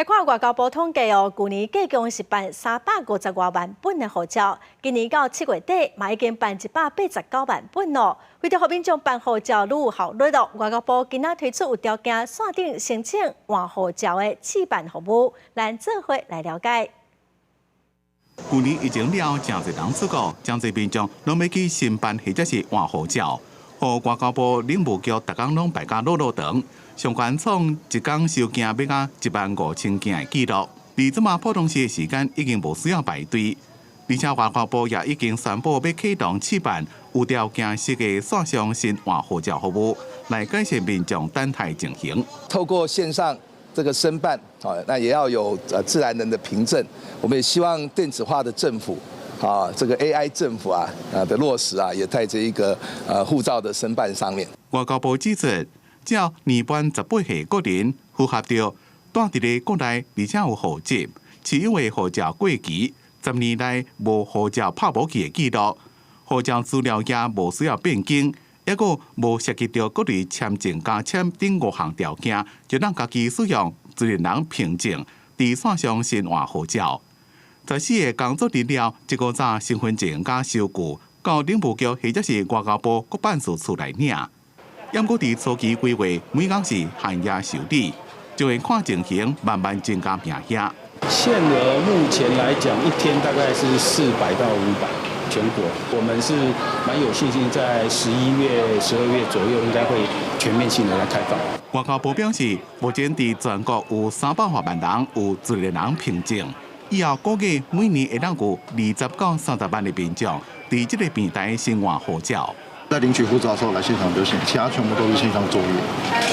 来看外交部统计哦，去年计共是办350多万本的护照，今年到7月底嘛已经办189万本咯。为着让民众办护照愈有效率咯，外交部今仔推出有条件线顶申请换护照的试办服务，咱做伙来了解。去年疫情了，真侪人出国，真侪民众拢要去申办或者是换护照，互外交部领务局逐工拢排甲落长。 上悬创一天收件要到15000件的记录，而这么普通时的时间已经无需要排队，而且外交部也已经宣布要启动试办有条件式的线上新换护照服务，来改善民众等待情形。透过线上这个申办，那也要有自然人的凭证。我们也希望电子化的政府。 这个 AI 政府的落实也在这一个护照的申办上面。外交部指出，只要年满18岁个人符合到住伫咧国内，而且有户籍，持有的护照过期，10年内无护照拍无去的记录，护照资料也无需要变更，抑个无涉及到各类签证加签等5项条件，就让家己使用自然人凭证伫线上新换护照。 14个工作日了，一个早身份证加收据到领务局或者是外交部各办事处来领。抑过伫初期规划，每工是限额受理，就会看情形慢慢增加名额。限额目前来讲，一天大概是400到500，全国我们是蛮有信心，在11月、12月左右应该会全面性的来开放。外交部表示，目前伫全国有300多万人有自然人凭证。 以后估计每年会当有20到30万的民众伫这个平台新换护照。在领取护照的时候来现场就行，其他全部都是线上作业。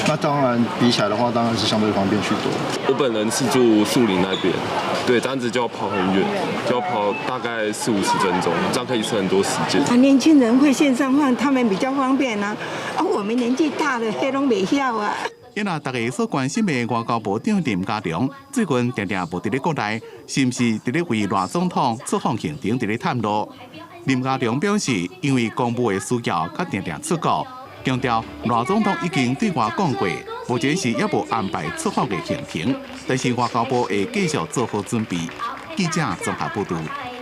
那当然比起来的话，当然是相对方便许多。我本人是住树林那边，对，这样子就要跑很远，就要跑大概40-50分钟，这样可以省很多时间。年轻人会线上换，他们比较方便啊。我们年纪大了，黑拢袂晓啊。 因那大家所关心的外交部长林佳龙，最近常常无伫咧国内，是毋是伫咧为赖总统出访行程伫咧探路？林佳龙表示，因为公务的需要，较常常出国，强调赖总统已经对外讲过，目前是也无安排出访的行程，但是外交部会继续做好准备。记者综合报道。